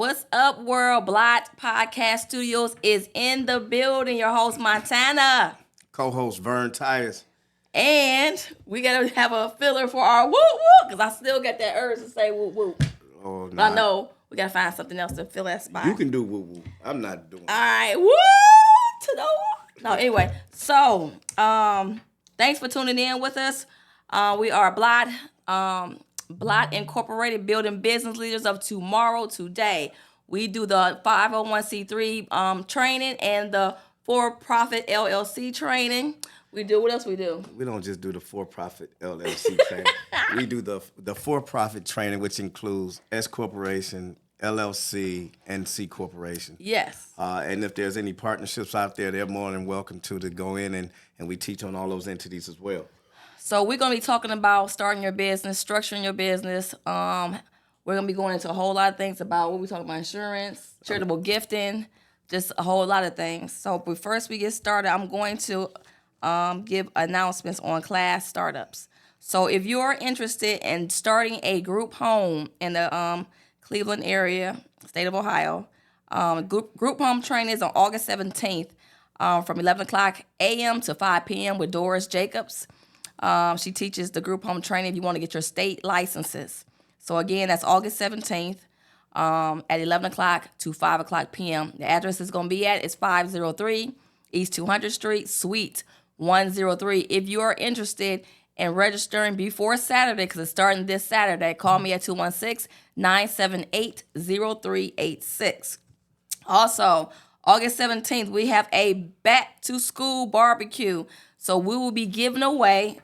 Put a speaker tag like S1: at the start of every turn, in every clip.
S1: What's up, world? BBLOTT Podcast Studios is in the building. Your host, Montana.
S2: Co-host Vern Tyers.
S1: And we got to have a filler for our whoop whoop, because I still got that urge to say whoop whoop.
S2: Oh,
S1: But I know we got to find something else to fill that spot.
S2: You can do woo woo. I'm not doing it.
S1: All right, woo to the woo. No, anyway, so thanks for tuning in with us. We are BBLOTT Incorporated, building business leaders of tomorrow, today. We do the 501c3 training and the for-profit LLC training. We do, what else we do?
S2: We don't just do the for-profit LLC training. We do the for-profit training, which includes S Corporation, LLC, and C Corporation.
S1: Yes.
S2: And if there's any partnerships out there, they're more than welcome to go in, and we teach on all those entities as well.
S1: So we're going to be talking about starting your business, structuring your business. We're going to be going into a whole lot of things about what we talking about: insurance, charitable gifting, just a whole lot of things. So but first we get started, I'm going to give announcements on class startups. So if you're interested in starting a group home in the Cleveland area, state of Ohio, group home training is on August 17th from 11 o'clock a.m. to 5 p.m. with Doris Jacobs. She teaches the group home training if you want to get your state licenses. So again, that's August 17th at 11 o'clock to 5 o'clock p.m. The address is going to be is 503 East 200th Street, Suite 103. If you are interested in registering before Saturday, because it's starting this Saturday, call me at 216-978-0386. Also, August 17th, we have a back-to-school barbecue. So we will be giving away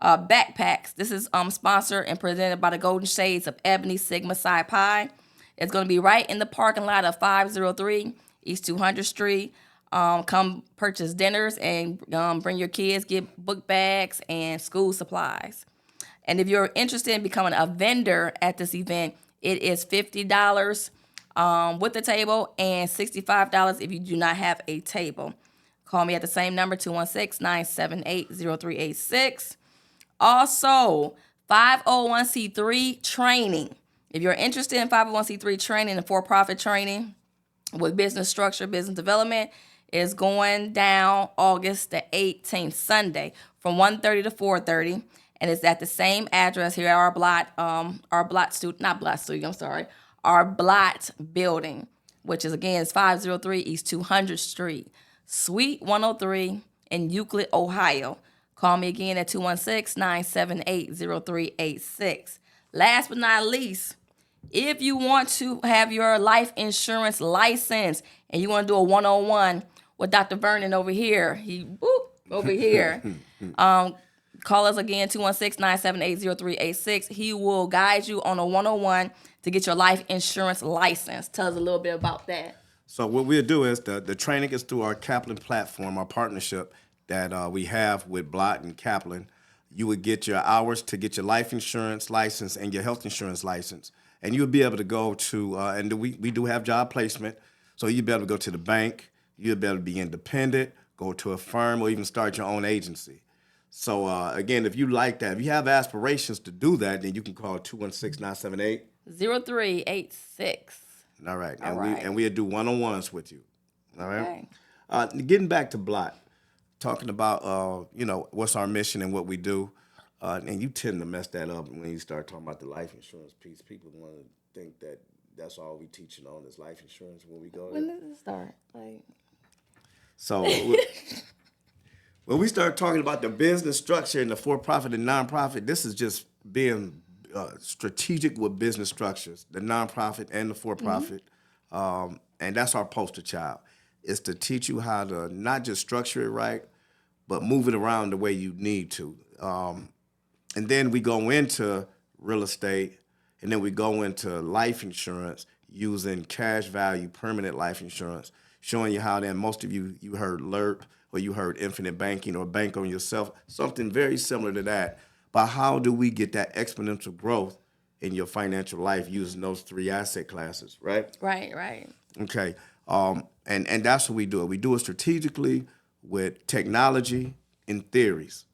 S1: backpacks. This is sponsored and presented by the Golden Shades of Ebony Sigma Psi Pi. It's going to be right in the parking lot of 503 East 200th Street. Come purchase dinners and bring your kids, get book bags and school supplies. And if you're interested in becoming a vendor at this event, it is $50 with the table and $65 if you do not have a table. Call me at the same number, 216-978-0386. Also, 501c3 training. If you're interested in 501c3 training and for-profit training with business structure, business development, is going down August the 18th, Sunday, from 1:30 to 4:30. And it's at the same address here at our BBLOTT building, which is, again, is 503 East 200th Street. Suite 103 in Euclid, Ohio. Call me again at 216-978-0386. Last but not least, if you want to have your life insurance license and you want to do a one-on-one with Dr. Vernon over here, call us again, 216-978-0386. He will guide you on a one-on-one to get your life insurance license. Tell us a little bit about that.
S2: So what we'll do is the training is through our Kaplan platform, our partnership that we have with BBLOTT and Kaplan. You would get your hours to get your life insurance license and your health insurance license. And you'll be able to go to, and we do have job placement, so you'll be able to go to the bank, you'll be able to be independent, go to a firm, or even start your own agency. So again, if you like that, if you have aspirations to do that, then you can call 216-978
S1: 0386.
S2: All right.
S1: All right.
S2: And we'll do one-on-ones with you. All right.
S1: Okay.
S2: Getting back to BBLOTT, talking about what's our mission and what we do. And you tend to mess that up when you start talking about the life insurance piece. People want to think that that's all we teaching on is life insurance when we go there.
S1: When does it start?
S2: So when we start talking about the business structure and the for-profit and nonprofit, this is just being strategic with business structures, the nonprofit and the for-profit. And that's our poster child. It's to teach you how to not just structure it right, but move it around the way you need to. And then we go into real estate, and then we go into life insurance using cash value, permanent life insurance, showing you how then most of you heard LERP or you heard infinite banking or bank on yourself, something very similar to that. But how do we get that exponential growth in your financial life using those three asset classes, right?
S1: Right.
S2: Okay. And that's what we do. We do it strategically with technology and theories.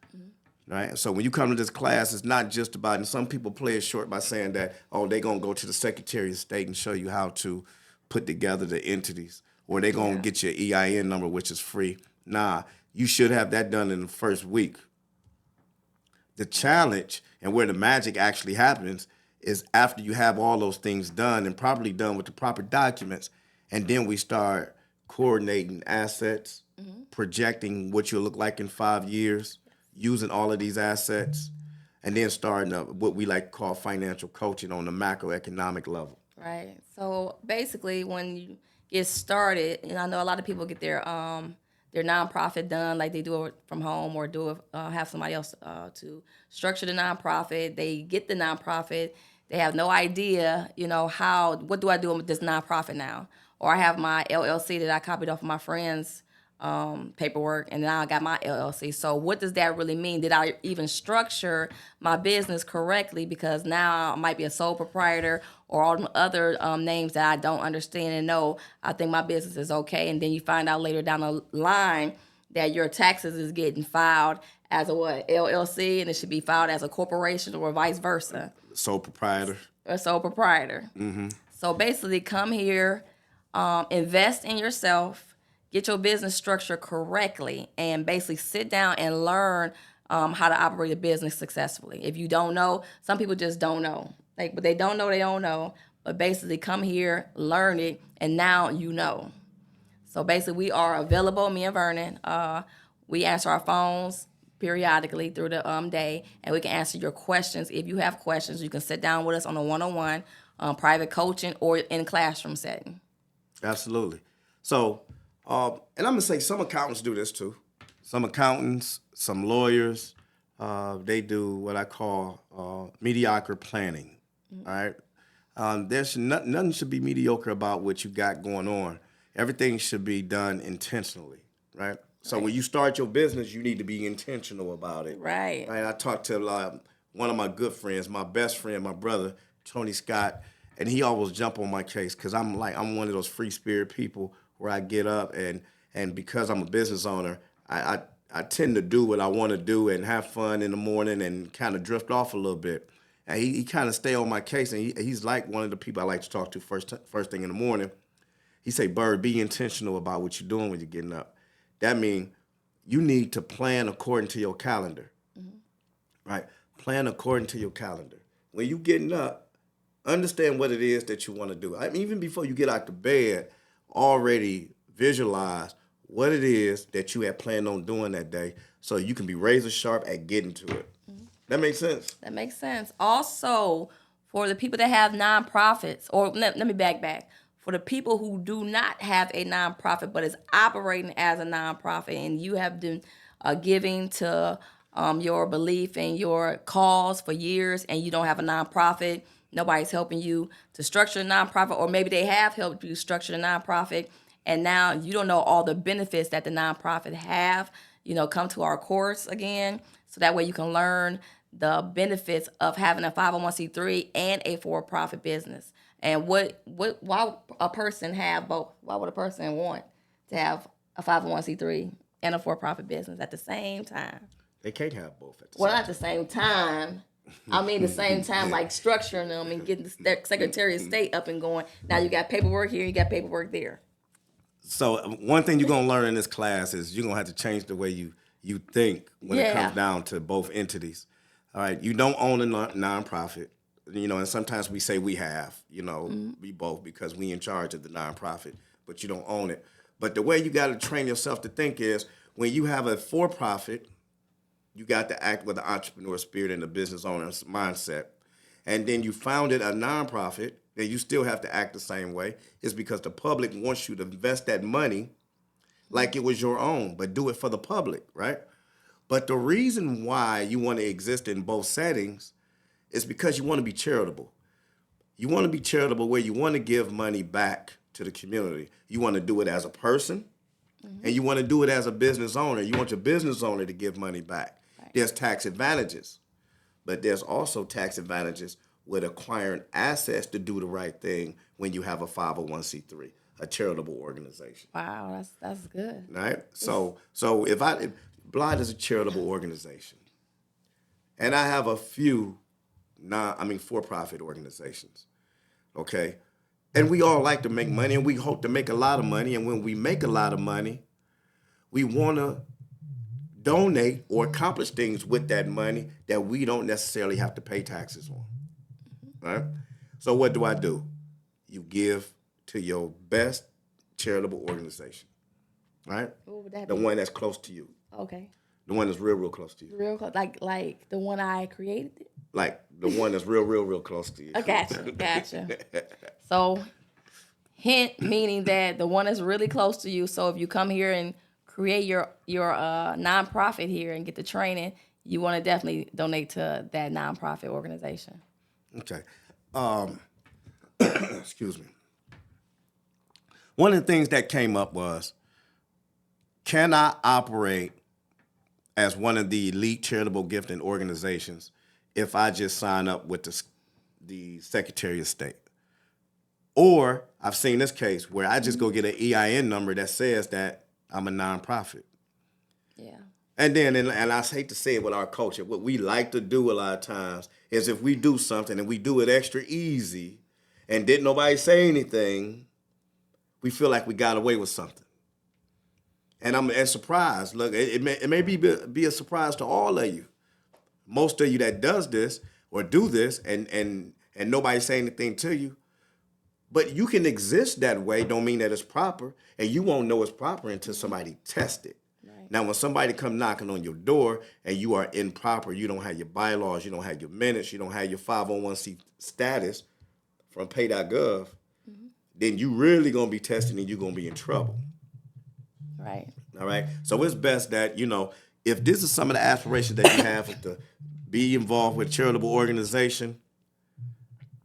S2: Right? So when you come to this class, it's not just about, and some people play it short by saying that, oh, they're going to go to the Secretary of State and show you how to put together the entities, or they're going to get your EIN number, which is free. Nah, you should have that done in the first week. The challenge and where the magic actually happens is after you have all those things done and properly done with the proper documents, and then we start coordinating assets, projecting what you'll look like in 5 years, using all of these assets, and then starting what we like to call financial coaching on the macroeconomic level.
S1: Right. So basically, when you get started, and I know a lot of people get their nonprofit done, like they do it from home or do it have somebody else to structure the nonprofit. They get the nonprofit. They have no idea, what do I do with this nonprofit now? Or I have my LLC that I copied off of my friend's paperwork, and now I got my LLC. So what does that really mean? Did I even structure my business correctly? Because now I might be a sole proprietor or all the other names that I don't understand and know. I think my business is okay, and then you find out later down the line that your taxes is getting filed as a LLC, and it should be filed as a corporation or vice versa.
S2: Sole proprietor.
S1: A sole proprietor.
S2: Mm-hmm.
S1: So basically, come here, invest in yourself, get your business structure correctly, and basically sit down and learn how to operate a business successfully. If you don't know, some people just don't know. But they don't know. But basically, come here, learn it, and now you know. So basically, we are available, me and Vernon. We answer our phones periodically through the day, and we can answer your questions. If you have questions, you can sit down with us on a one-on-one, private coaching, or in classroom setting.
S2: Absolutely. So, and I'm going to say some accountants do this too. Some accountants, some lawyers, they do what I call mediocre planning. Mm-hmm. All right. There's nothing should be mediocre about what you got going on. Everything should be done intentionally, right? So when you start your business, you need to be intentional about it.
S1: Right.
S2: I talked to one of my good friends, my best friend, my brother, Tony Scott, and he always jump on my case because I'm one of those free spirit people where I get up and because I'm a business owner, I tend to do what I want to do and have fun in the morning and kind of drift off a little bit. And he kind of stay on my case, and he's like one of the people I like to talk to first thing in the morning. He say, Bird, be intentional about what you're doing when you're getting up. That means you need to plan according to your calendar, right? Plan according to your calendar. When you getting up, understand what it is that you want to do. I mean, even before you get out the bed, already visualize what it is that you had planned on doing that day so you can be razor sharp at getting to it. Mm-hmm. That makes sense?
S1: That makes sense. Also, for the people that have nonprofits, or let me back. For the people who do not have a nonprofit but is operating as a nonprofit, and you have been giving to your belief and your cause for years, and you don't have a nonprofit, nobody's helping you to structure a nonprofit, or maybe they have helped you structure a nonprofit, and now you don't know all the benefits that the nonprofit have. Come to our course again, so that way you can learn the benefits of having a 501c3 and a for-profit business. And why a person have both? Why would a person want to have a 501c3 and a for-profit business at the same time?
S2: They can't have both at the
S1: same time.
S2: Well,
S1: at the same time. I mean, the same time, like structuring them and getting the Secretary of State up and going. Now you got paperwork here, you got paperwork there.
S2: So one thing you're going to learn in this class is you're going to have to change the way you think when it comes down to both entities. All right, you don't own a nonprofit. And sometimes we say we have, we both because we in charge of the nonprofit, but you don't own it. But the way you got to train yourself to think is when you have a for-profit, you got to act with the entrepreneur spirit and the business owner's mindset. And then you founded a nonprofit, then you still have to act the same way. It's because the public wants you to invest that money like it was your own, but do it for the public, right? But the reason why you want to exist in both settings is because you want to be charitable. You want to be charitable where you want to give money back to the community. You want to do it as a person, and you want to do it as a business owner. You want your business owner to give money back. Right. There's tax advantages, but there's also tax advantages with acquiring assets to do the right thing when you have a 501c3, a charitable organization.
S1: Wow, that's good.
S2: Right? So if BLOTT is a charitable organization. and I have a few for-profit organizations. Okay, and we all like to make money, and we hope to make a lot of money. And when we make a lot of money, we want to donate or accomplish things with that money that we don't necessarily have to pay taxes on. Right? So what do? You give to your best charitable organization. Right?
S1: What would that
S2: The
S1: be?
S2: one that's close to you.
S1: Okay.
S2: The one that's real close to you.
S1: Real close, like the one I created.
S2: Like the one that's real close to you.
S1: I gotcha. So, hint meaning that the one that's really close to you. So if you come here and create your nonprofit here and get the training, you want to definitely donate to that nonprofit organization.
S2: Okay. Excuse me. One of the things that came up was, can I operate as one of the elite charitable gifting organizations if I just sign up with the Secretary of State? Or I've seen this case where I just go get an EIN number that says that I'm a nonprofit.
S1: Yeah.
S2: And then, and I hate to say it with our culture, what we like to do a lot of times is if we do something and we do it extra easy and didn't nobody say anything, we feel like we got away with something. And I'm surprised. Look, it may be a surprise to all of you. Most of you that does this or do this and nobody say anything to you. But you can exist that way, don't mean that it's proper, and you won't know it's proper until somebody tests it. Right. Now, when somebody come knocking on your door and you are improper, you don't have your bylaws, you don't have your minutes, you don't have your 501c status from pay.gov, then you really going to be tested and you're going to be in trouble.
S1: Right.
S2: All right. So it's best that, if this is some of the aspirations that you have to be involved with a charitable organization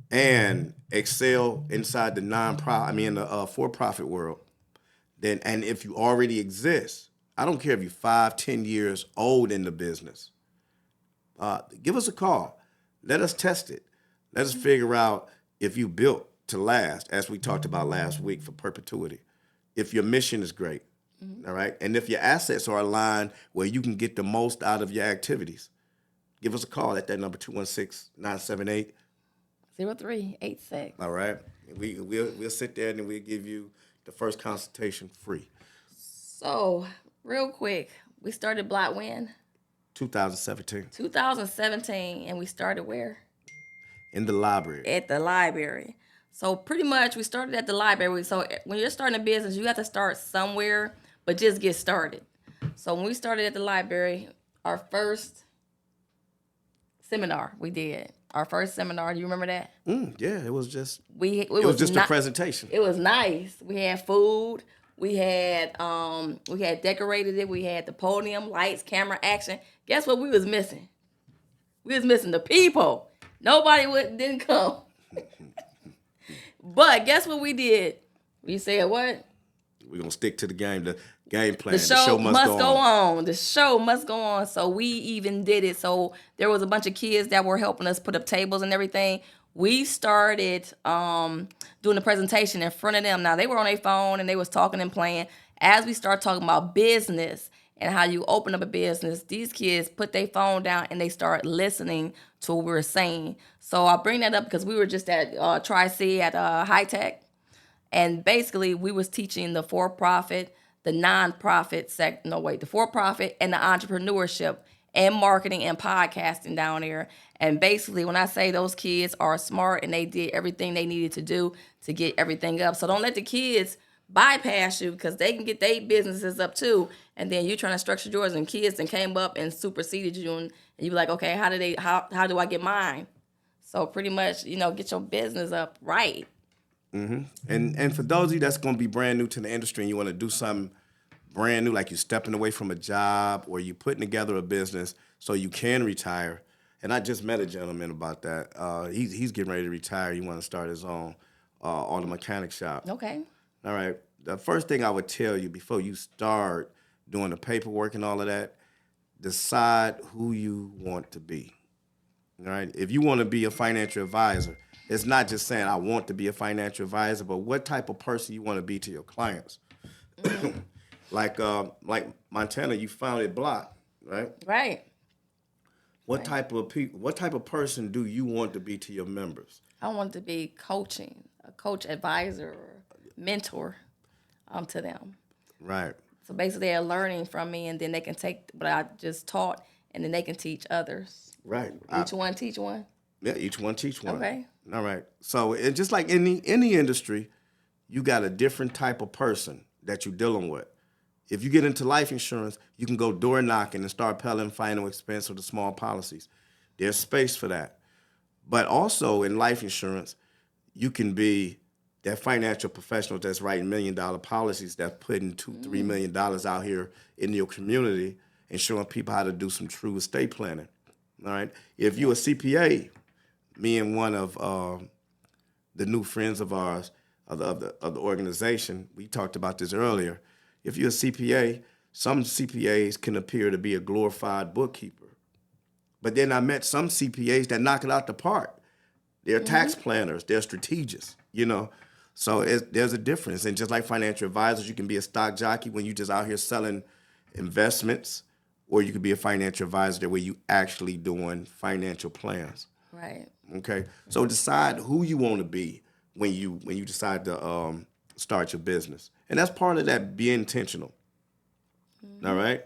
S2: and excel inside the the for-profit world, then, and if you already exist, I don't care if you're 5, 10 years old in the business, give us a call. Let us test it. Let us figure out if you built to last, as we talked about last week, for perpetuity. If your mission is great. All right. And if your assets are aligned where you can get the most out of your activities, give us a call at that number 216-978-0386. All right. We'll sit there and we'll give you the first consultation free.
S1: So, real quick, we started BBLOTT when?
S2: 2017.
S1: 2017, and we started where?
S2: In the library.
S1: At the library. So pretty much we started at the library. So when you're starting a business, you have to start somewhere, but just get started. So when we started at the library, our first seminar we did. Our first seminar, do you remember that?
S2: Yeah, it was just
S1: it was
S2: just a presentation.
S1: It was nice. We had food. We had decorated it. We had the podium, lights, camera, action. Guess what we was missing? We was missing the people. Nobody didn't come. But guess what we did? We said what?
S2: We're going to stick to the game, the game plan.
S1: The show must go on. The show must go on. So we even did it. So there was a bunch of kids that were helping us put up tables and everything. We started doing the presentation in front of them. Now, they were on their phone and they was talking and playing. As we start talking about business and how you open up a business, these kids put their phone down and they start listening to what we were saying. So I bring that up because we were just at Tri-C at High Tech. And basically, we was teaching the for-profit, the non-profit the for-profit and the entrepreneurship and marketing and podcasting down there. And basically, when I say those kids are smart and they did everything they needed to do to get everything up. So don't let the kids bypass you because they can get their businesses up too. And then you're trying to structure yours and kids then came up and superseded you. And you be like, okay, how do I get mine? So pretty much, get your business up right.
S2: Mm-hmm. And for those of you that's going to be brand new to the industry and you want to do something brand new, like you're stepping away from a job or you're putting together a business so you can retire. And I just met a gentleman about that. He's getting ready to retire. He want to start his own auto mechanic shop.
S1: Okay.
S2: All right. The first thing I would tell you before you start doing the paperwork and all of that, decide who you want to be. All right. If you want to be a financial advisor, it's not just saying I want to be a financial advisor, but what type of person you want to be to your clients. Like Montana, you founded BBLOTT, right?
S1: Right.
S2: What type of people? What type of person do you want to be to your members?
S1: I want to be coaching, a coach, advisor, or mentor to them.
S2: Right.
S1: So basically, they're learning from me, and then they can take what I just taught, and then they can teach others.
S2: Right.
S1: Each one teach one.
S2: Yeah. Each one teach one.
S1: Okay.
S2: All right. So it just like any industry, you got a different type of person that you're dealing with. If you get into life insurance, you can go door knocking and start peddling final expense or the small policies. There's space for that. But also in life insurance, you can be that financial professional that's writing $1 million policies, that's putting $2-3 million out here in your community and showing people how to do some true estate planning. All right. If you're a CPA, me and one of the new friends of ours of the organization, we talked about this earlier. If you're a CPA, some CPAs can appear to be a glorified bookkeeper. But then I met some CPAs that knock it out the park. They're tax planners, they're strategists, you know. So there's a difference. And just like financial advisors, you can be a stock jockey when you're just out here selling investments, or you could be a financial advisor where you actually doing financial plans.
S1: Right.
S2: Okay. So decide who you want to be when you decide to start your business. And that's part of that, be intentional. All right.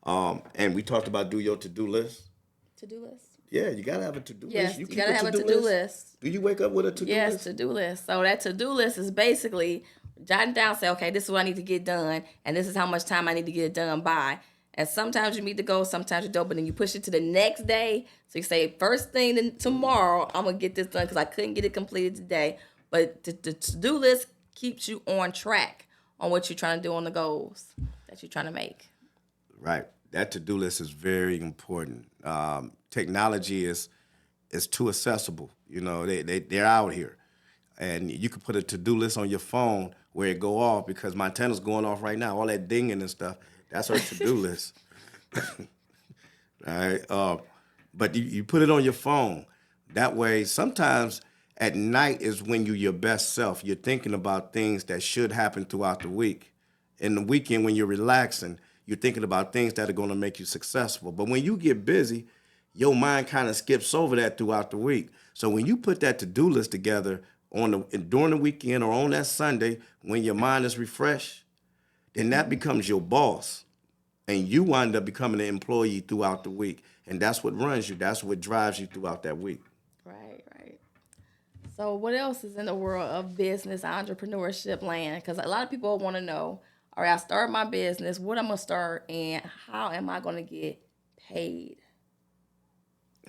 S2: And we talked about do your to-do list.
S1: To-do list.
S2: Yeah, you gotta have a to-do
S1: Yes,
S2: list.
S1: you gotta have a to-do list.
S2: Do you wake up with a to-do
S1: Yes,
S2: list?
S1: to-do list. So that to-do list is basically jotting down, say, okay, this is what I need to get done, and this is how much time I need to get it done by. And sometimes you meet the goal, sometimes you don't, but then you push it to the next day. So you say, first thing tomorrow, I'm gonna get this done because I couldn't get it completed today. But the to-do list keeps you on track on what you're trying to do on the goals that you're trying to make.
S2: Right. That to-do list is very important. Technology is too accessible. You know, they're out here. And you can put a to-do list on your phone where it go off, because my antenna's going off right now. All that dinging and stuff, that's our to-do list. All right. But you put it on your phone. That way, sometimes at night is when you're your best self. You're thinking about things that should happen throughout the week. In the weekend, when you're relaxing, you're thinking about things that are going to make you successful. But when you get busy, your mind kind of skips over that throughout the week. So when you put that to-do list together during the weekend or on that Sunday, when your mind is refreshed, then that becomes your boss. And you wind up becoming an employee throughout the week. And that's what runs you. That's what drives you throughout that week.
S1: Right. So what else is in the world of business, entrepreneurship land? Because a lot of people want to know, all right, I start my business, what I'm going to start, and how am I going to get paid?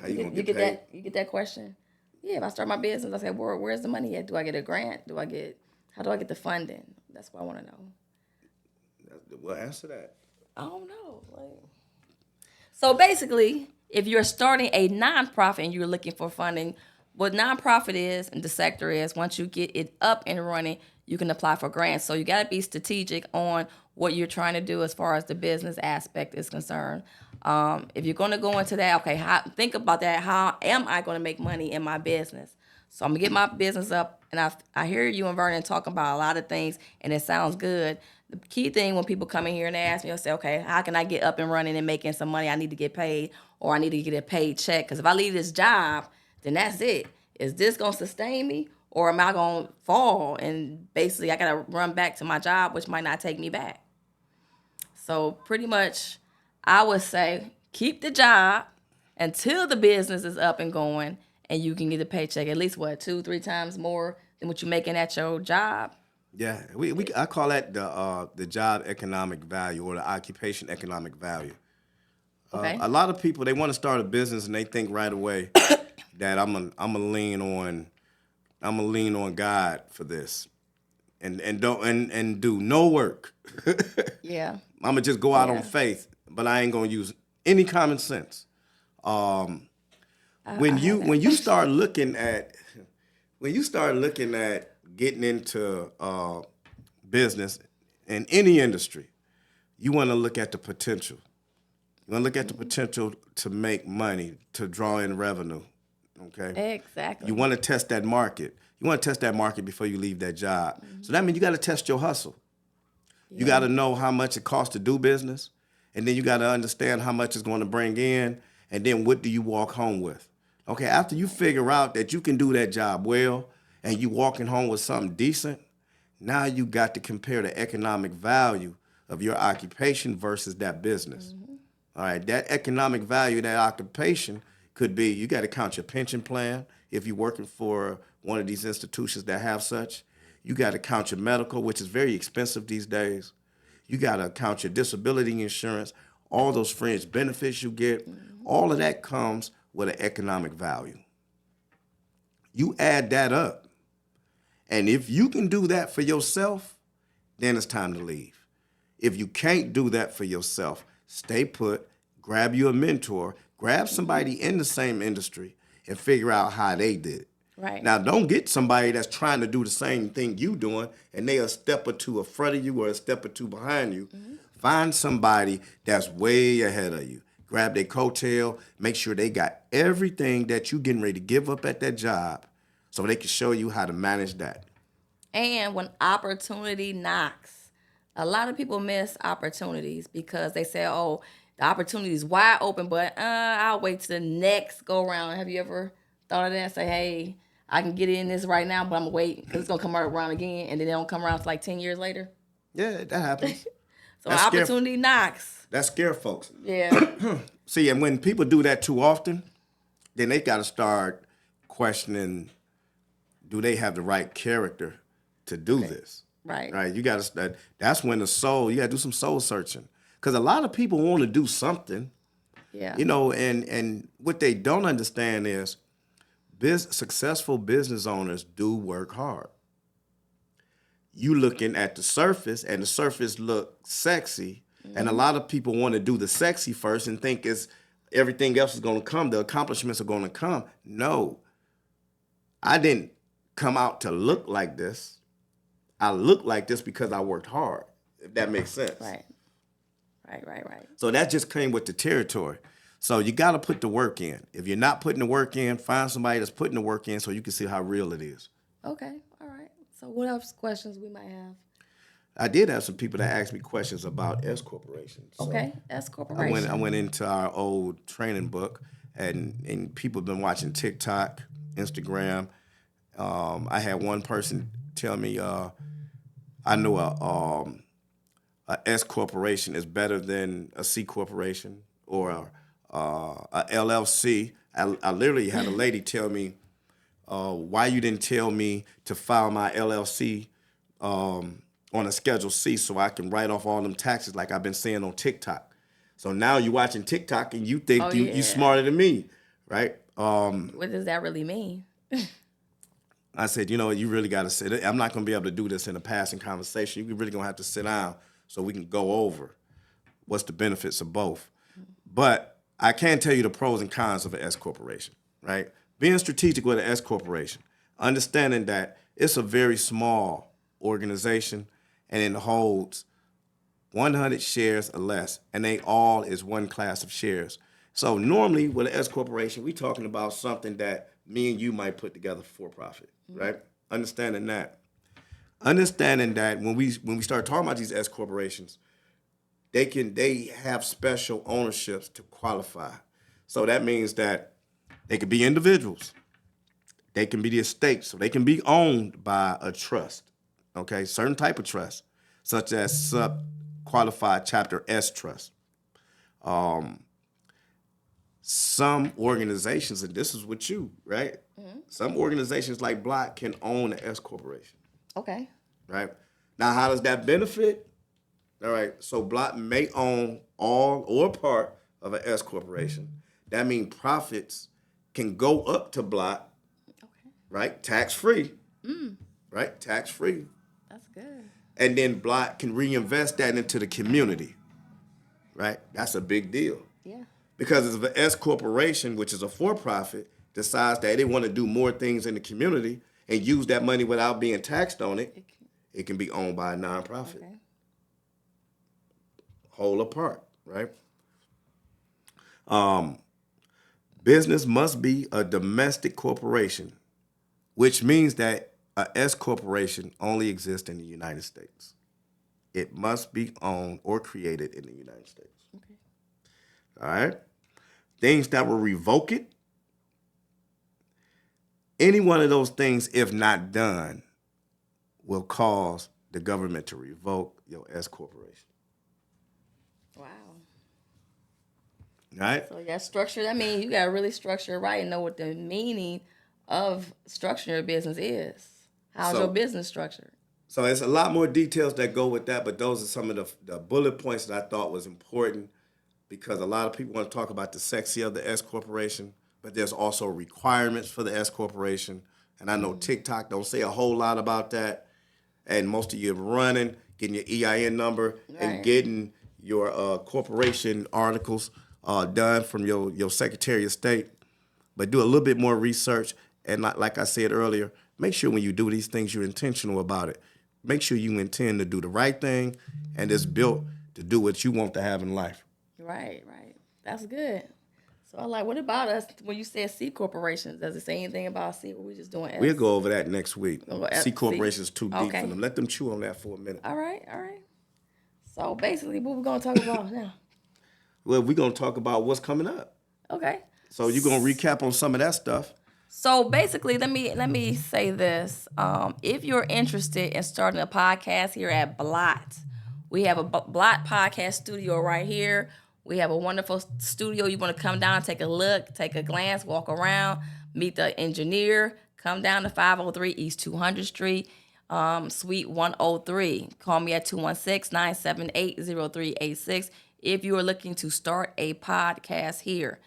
S2: How you gonna
S1: get
S2: paid?
S1: that? You get that question? Yeah, if I start my business, I say, where's the money at? Do I get a grant? How do I get the funding? That's what I want to know.
S2: Well, answer that.
S1: I don't know. So basically, if you're starting a nonprofit and you're looking for funding, what nonprofit is and the sector is, once you get it up and running, you can apply for grants. So you got to be strategic on what you're trying to do as far as the business aspect is concerned. If you're going to go into that, okay, think about that. How am I going to make money in my business? So I'm going to get my business up, and I hear you and Vernon talking about a lot of things, and it sounds good. The key thing when people come in here and they ask me, they'll say, okay, how can I get up and running and making some money? I need to get paid, or I need to get a paid check. Because if I leave this job, then that's it. Is this going to sustain me, or am I going to fall? And basically, I got to run back to my job, which might not take me back. So pretty much, I would say keep the job until the business is up and going, and you can get a paycheck at least, 2-3 times more than what you're making at your job.
S2: Yeah, I call that the job economic value, or the occupation economic value.
S1: Okay.
S2: A lot of people, they want to start a business and they think right away that I'm gonna lean on God for this, and do no work.
S1: Yeah.
S2: I'm gonna just go out on faith, but I ain't gonna use any common sense. When you start looking at getting into business in any industry, you want to look at the potential. You want to look at the potential to make money, to draw in revenue. Okay.
S1: Exactly.
S2: You want to test that market. You want to test that market before you leave that job. Mm-hmm. So that means you got to test your hustle. Yeah. You got to know how much it costs to do business, and then you got to understand how much it's going to bring in, And then what do you walk home with? Okay, after you figure out that you can do that job well and you walking home with something decent, now you got to compare the economic value of your occupation versus that business. All right, that economic value of that occupation could be, you got to count your pension plan if you're working for one of these institutions that have such. You got to count your medical, which is very expensive these days. You got to count your disability insurance, all those fringe benefits you get. All of that comes with an economic value. You add that up, and if you can do that for yourself, then it's time to leave. If you can't do that for yourself, stay put, grab you a mentor, grab somebody in the same industry, and figure out how they did it.
S1: Right.
S2: Now, don't get somebody that's trying to do the same thing you doing, and they a step or two in front of you or a step or two behind you. Find somebody that's way ahead of you. Grab their coattail, make sure they got everything that you getting ready to give up at that job so they can show you how to manage that.
S1: And when opportunity knocks, a lot of people miss opportunities because they say, oh, the opportunity is wide open, but I'll wait till the next go around. Have you ever thought of that? Say, hey, I can get in this right now, but I'm going to wait because it's going to come around again, and then they don't come around for like 10 years later.
S2: Yeah, that happens.
S1: So when opportunity knocks.
S2: That scare folks.
S1: Yeah.
S2: See, and when people do that too often, then they got to start questioning, do they have the right character to do this?
S1: Right.
S2: Right. You got to. That's when you got to do some soul searching, because a lot of people want to do something.
S1: Yeah.
S2: You know, and what they don't understand is, successful business owners do work hard. You looking at the surface, and the surface look sexy, and a lot of people want to do the sexy first and think everything else is going to come. The accomplishments are going to come. No, I didn't come out to look like this. I look like this because I worked hard, if that makes sense.
S1: Right.
S2: So that just came with the territory. So you got to put the work in. If you're not putting the work in, find somebody that's putting the work in so you can see how real it is.
S1: Okay. All right. So what else questions we might have?
S2: I did have some people that asked me questions about S corporations. So
S1: Okay. S corporation.
S2: I went into our old training book, and people have been watching TikTok, Instagram. I had one person tell me, I know a S corporation is better than a C corporation or a LLC. I literally had a lady tell me, why you didn't tell me to file my LLC on a Schedule C so I can write off all them taxes like I've been saying on TikTok. So now you're watching TikTok and you think you smarter than me, right?
S1: What does that really mean?
S2: I said, you really got to sit. I'm not going to be able to do this in a passing conversation. You're really going to have to sit down so we can go over what's the benefits of both. But I can tell you the pros and cons of an S corporation, right? Being strategic with an S corporation, understanding that it's a very small organization and it holds 100 shares or less, and they all is one class of shares. So normally with an S corporation, we're talking about something that me and you might put together for profit, right? Understanding that when we start talking about these S corporations, they have special ownerships to qualify. So that means that they could be individuals. They can be the estate, so they can be owned by a trust, okay? Certain type of trust, such as sub-qualified Chapter S trust. Some organizations, and this is with you, right? Some organizations like BBLOTT can own an S corporation.
S1: Okay.
S2: Right? Now, how does that benefit? All right, so BBLOTT may own all or part of an S corporation. That means profits can go up to BBLOTT, right? Tax-free, right? Tax-free.
S1: That's good.
S2: And then BBLOTT can reinvest that into the community, right? That's a big deal.
S1: Yeah.
S2: Because if an S corporation, which is a for-profit, decides that they want to do more things in the community and use that money without being taxed on it, it can be owned by a nonprofit.
S1: Okay.
S2: Whole apart, right? Business must be a domestic corporation, which means that a S corporation only exists in the United States. It must be owned or created in the United States.
S1: Okay.
S2: All right? things that will revoke it, any one of those things, if not done, will cause the government to revoke your S corporation.
S1: Wow.
S2: Right?
S1: So yeah, structure. I mean, you gotta really structure it right and know what the meaning of structuring your business is. How's your business structured?
S2: So it's a lot more details that go with that, but those are some of the bullet points that I thought was important, because a lot of people want to talk about the sexy of the S corporation, but there's also requirements for the S corporation. And I know TikTok don't say a whole lot about that. And most of you are running, getting your EIN number, and getting your corporation articles done from your Secretary of State. But do a little bit more research. And like I said earlier, make sure when you do these things, you're intentional about it. Make sure you intend to do the right thing, and it's built to do what you want to have in life.
S1: Right. That's good. So I like, what about us when you said C corporations? Does it say anything about C, or we just doing S?
S2: We'll go over that next week. C corporation is too deep
S1: Okay.
S2: for them. Let them chew on that for a minute.
S1: All right. So basically, what we're going to talk about now?
S2: Well, we're going to talk about what's coming up.
S1: Okay.
S2: So you're going to recap on some of that stuff.
S1: So basically, let me say this. If you're interested in starting a podcast here at BLOTT, we have a BLOTT podcast studio right here. We have a wonderful studio. You want to come down, take a look, take a glance, walk around, meet the engineer. Come down to 503 East 200 Street, Suite 103. Call me at 216-978-0386 if you are looking to start a podcast here.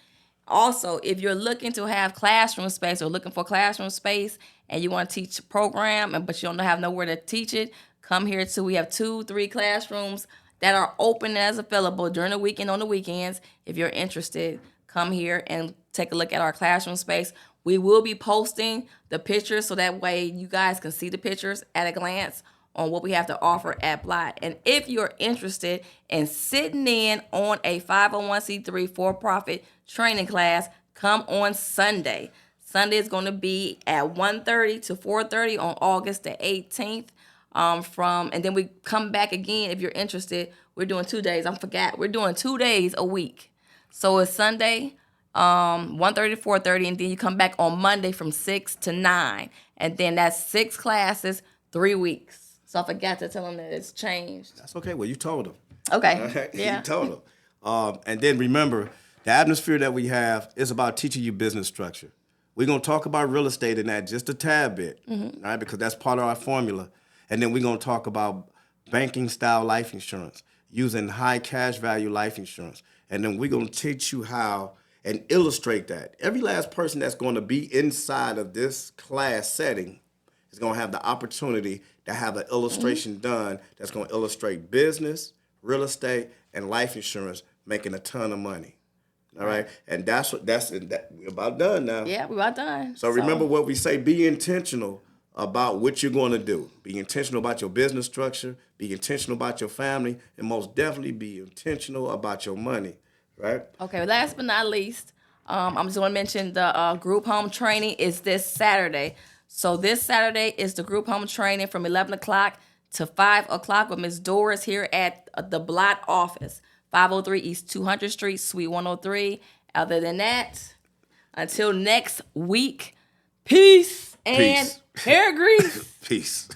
S1: Also, if you're looking to have classroom space or looking for classroom space and you want to teach a program, but you don't have nowhere to teach it, come here too. We have 2-3 classrooms that are open as available during the week and on the weekends. If you're interested, come here and take a look at our classroom space. We will be posting the pictures so that way you guys can see the pictures at a glance on what we have to offer at BLOTT. And if you're interested in sitting in on a 501c3 for-profit training class, come on Sunday. Sunday is going to be at 1:30 to 4:30 on August the 18th. And then we come back again if you're interested. We're doing 2 days. We're doing 2 days a week. So it's Sunday, 1:30 to 4:30, and then you come back on Monday from 6 to 9. And then that's 6 classes, 3 weeks. So I forgot to tell them that it's changed.
S2: That's okay. Well, you told them.
S1: Okay.
S2: Right?
S1: Yeah.
S2: You told them. And then remember, the atmosphere that we have is about teaching you business structure. We're going to talk about real estate in that just a tad bit, right? Because that's part of our formula. And then we're going to talk about banking style life insurance, using high cash value life insurance. And then we're going to teach you how and illustrate that. Every last person that's going to be inside of this class setting is going to have the opportunity to have an illustration done that's going to illustrate business, real estate, and life insurance making a ton of money. All right? And we're about done now.
S1: Yeah, we're about done.
S2: So remember what we say, be intentional about what you're going to do. Be intentional about your business structure, be intentional about your family, and most definitely be intentional about your money, right?
S1: Okay, last but not least, I'm just going to mention the group home training is this Saturday. So this Saturday is the group home training from 11 o'clock to 5 o'clock with Ms. Doris here at the BLOTT office, 503 East 200 Street, Suite 103. Other than that, until next week, peace and hair grease.
S2: Peace.